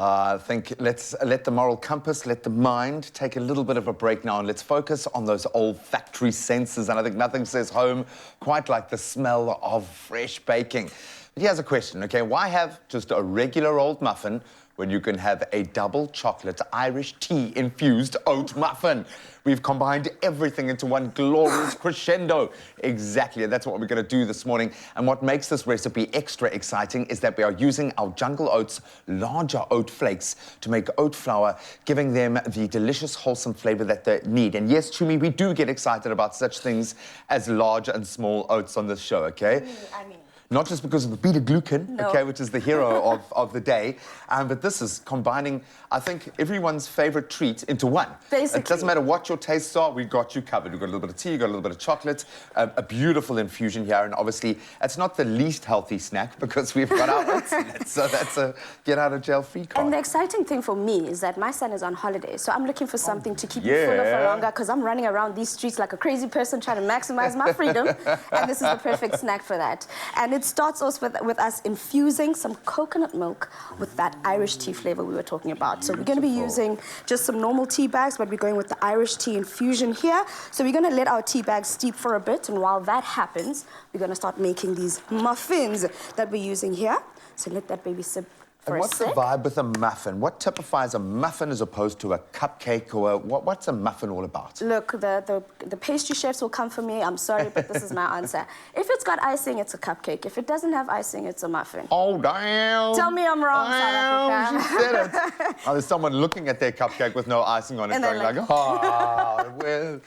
I think let's let the moral compass, let the mind take a little bit of a break now, and let's focus on those olfactory senses. And I think nothing says home quite like the smell of fresh baking. But here's a question, okay? Why have just a regular old muffin when you can have a double chocolate Irish tea infused oat muffin? We've combined everything into one glorious crescendo. Exactly, that's what we're going to do this morning. And what makes this recipe extra exciting is that we are using our Jungle Oats larger oat flakes to make oat flour, giving them the delicious, wholesome flavor that they need. And yes, Chumi, we do get excited about such things as large and small oats on this show, okay? I mean, not just because of the beta-glucan, no. okay, which is the hero of the day, but this is combining, I think, everyone's favorite treat into one. Basically. It doesn't matter what your tastes are, we've got you covered. We've got a little bit of tea, you've got a little bit of chocolate, a beautiful infusion here, and obviously, it's not the least healthy snack because we've got our oats in it, so that's a get-out-of-jail-free card. And the exciting thing for me is that my son is on holiday, so I'm looking for something to keep me fuller for longer, because I'm running around these streets like a crazy person trying to maximize my freedom, and this is the perfect snack for that. And it starts off with us infusing some coconut milk with that Irish tea flavor we were talking about. So we're going to be using just some normal tea bags, but we're going with the Irish tea infusion here. So we're going to let our tea bags steep for a bit, and while that happens, we're going to start making these muffins that we're using here. So let that baby sip. And what's the vibe with a muffin? What typifies a muffin as opposed to a cupcake, or what's a muffin all about? Look, the pastry chefs will come for me. I'm sorry, but this is my answer. If it's got icing, it's a cupcake. If it doesn't have icing, it's a muffin. Oh, damn. Tell me I'm wrong, South Africa. She said it. Oh, there's someone looking at their cupcake with no icing on it, And going like, oh, well.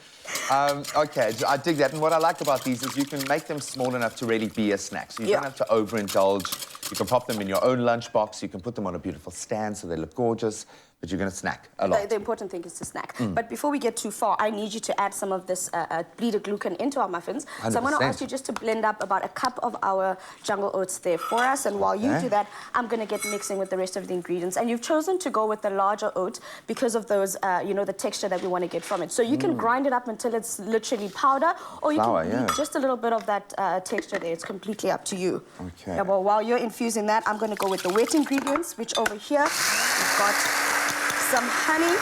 Okay, I dig that. And what I like about these is you can make them small enough to really be a snack. So you don't have to overindulge. You can pop them in your own lunchbox. You can put them on a beautiful stand so they look gorgeous. But you're going to snack a lot. The important thing is to snack. But before we get too far, I need you to add some of this beta-glucan into our muffins. 100%. So I'm going to ask you just to blend up about a cup of our Jungle Oats there for us. And while you do that, I'm going to get mixing with the rest of the ingredients. And you've chosen to go with the larger oat because of those, you know, the texture that we want to get from it. So you can grind it up until it's literally powder, or you can leave just a little bit of that texture there. It's completely up to you. Okay. Yeah, well, while you're infusing that, I'm going to go with the wet ingredients, which over here we've got some honey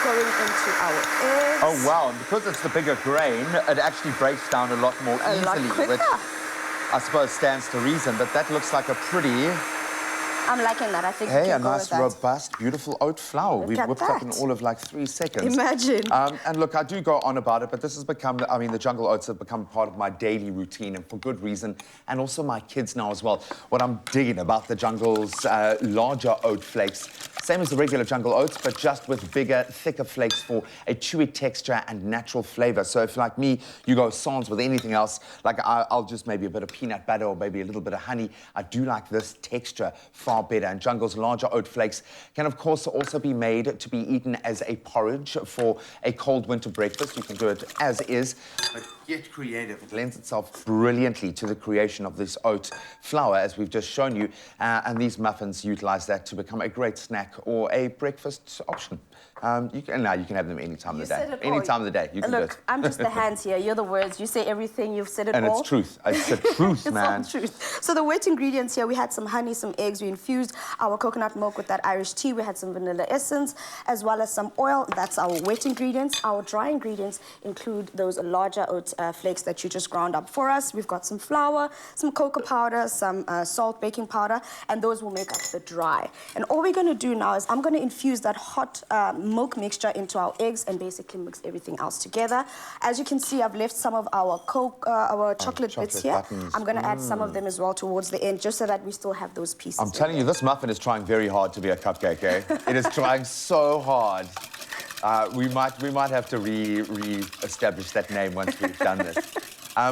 going into our eggs. Oh, wow. And because it's the bigger grain, it actually breaks down a lot more easily, which I suppose stands to reason. But that looks like a pretty... I'm liking that. I think hey, a nice, robust, beautiful oat flour. We've whipped up in all of like 3 seconds. Imagine. And look, I do go on about it, but this has become, I mean, the Jungle Oats have become part of my daily routine, and for good reason, and also my kids now as well. What I'm digging about the Jungle's larger oat flakes, same as the regular Jungle Oats, but just with bigger, thicker flakes for a chewy texture and natural flavor. So if, like me, you go sans with anything else, like I'll just maybe a bit of peanut butter or maybe a little bit of honey, I do like this texture far better. And Jungle's larger oat flakes can, of course, also be made to be eaten as a porridge for a cold winter breakfast. You can do it as is, but get creative. It lends itself brilliantly to the creation of this oat flour, as we've just shown you. And these muffins utilize that to become a great snack or a breakfast option. You can have them any time of the day. Any time of the day, you can do it. Look, I'm just the hands here. You're the words. You say everything. You've said it all. And it's truth. It's the truth, man. It's all truth. So the wet ingredients here, we had some honey, some eggs. We infused our coconut milk with that Irish tea. We had some vanilla essence, as well as some oil. That's our wet ingredients. Our dry ingredients include those larger oat flakes that you just ground up for us. We've got some flour, some cocoa powder, some salt, baking powder, and those will make up the dry. And all we're going to do now is I'm going to infuse that hot milk mixture into our eggs and basically mix everything else together. As you can see, I've left some of our chocolate bits here. Buttons. I'm going to add some of them as well towards the end, just so that we still have those pieces. I'm telling you, this muffin is trying very hard to be a cupcake, eh? It is trying so hard. We might have to re-establish that name once we've done this.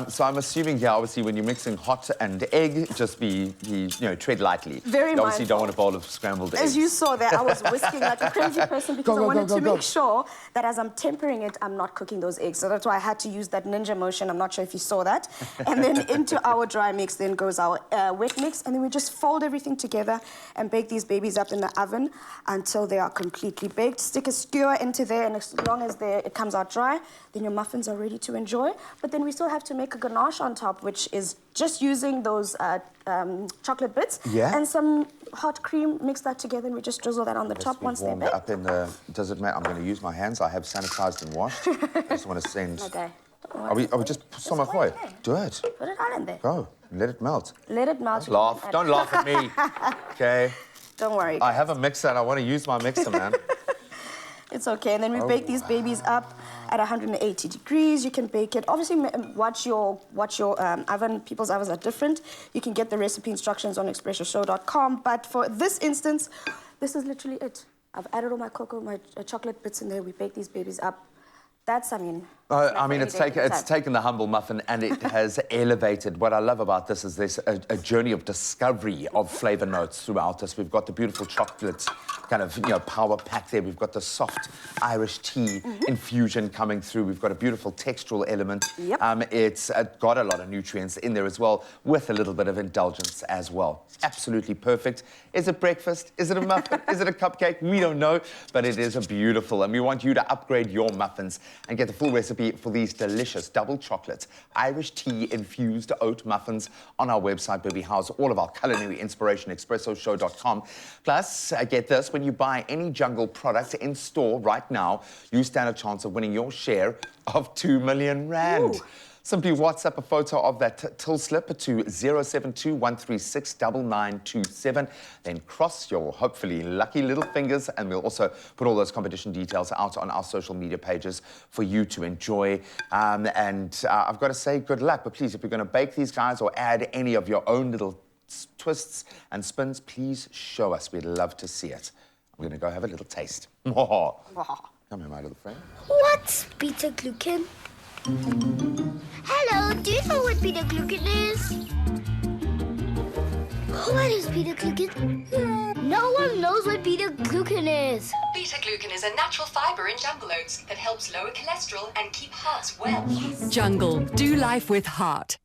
So I'm assuming here, obviously, when you're mixing hot and egg, just tread lightly. Very you obviously mindful. Don't want a bowl of scrambled eggs. As you saw there, I was whisking like a crazy person because I wanted to make sure that as I'm tempering it, I'm not cooking those eggs. So that's why I had to use that ninja motion. I'm not sure if you saw that. And then into our dry mix, then goes our wet mix. And then we just fold everything together and bake these babies up in the oven until they are completely baked. Stick a skewer into there, and as long as it comes out dry, then your muffins are ready to enjoy. But then we still have to to make a ganache on top, which is just using those chocolate bits and some hot cream. Mix that together and we just drizzle that on the top once they're baked. Up in the, does it matter? I'm going to use my hands. I have sanitized and washed. I just want to send... Okay. Are we just put some away? Do it. Put it all in there. Go. Let it melt. Let it melt. Don't laugh at me. Okay. Don't worry. I have a mixer and I want to use my mixer, man. It's okay. And then we bake these babies up at 180 degrees. You can bake it. Obviously, watch your oven. People's ovens are different. You can get the recipe instructions on expressoshow.com. But for this instance, this is literally it. I've added all my cocoa, my chocolate bits in there. We bake these babies up. That's, it's taken the humble muffin and it has elevated. What I love about this is there's a journey of discovery of flavor notes throughout this. We've got the beautiful chocolate kind of, power pack there. We've got the soft Irish tea infusion coming through. We've got a beautiful textural element. Yep. It's got a lot of nutrients in there as well, with a little bit of indulgence as well. Absolutely perfect. Is it breakfast? Is it a muffin? Is it a cupcake? We don't know, but it is a beautiful. And we want you to upgrade your muffins and get the full recipe for these delicious double chocolate Irish tea infused oat muffins on our website, where we house all of our culinary inspiration, expressoshow.com. Plus, get this, when you buy any Jungle product in store right now, you stand a chance of winning your share of 2 million rand. Ooh. Simply WhatsApp a photo of that till slip to 072-136-9927. Then cross your hopefully lucky little fingers, and we'll also put all those competition details out on our social media pages for you to enjoy. I've got to say good luck, but please, if you're going to bake these guys or add any of your own little twists and spins, please show us. We'd love to see it. I'm going to go have a little taste. Come here, my little friend. What's beta-glucan? Hello, do you know what beta-glucan is? What is beta-glucan? No one knows what beta-glucan is. Beta-glucan is a natural fiber in jungle oats that helps lower cholesterol and keep hearts well. Jungle, do life with heart.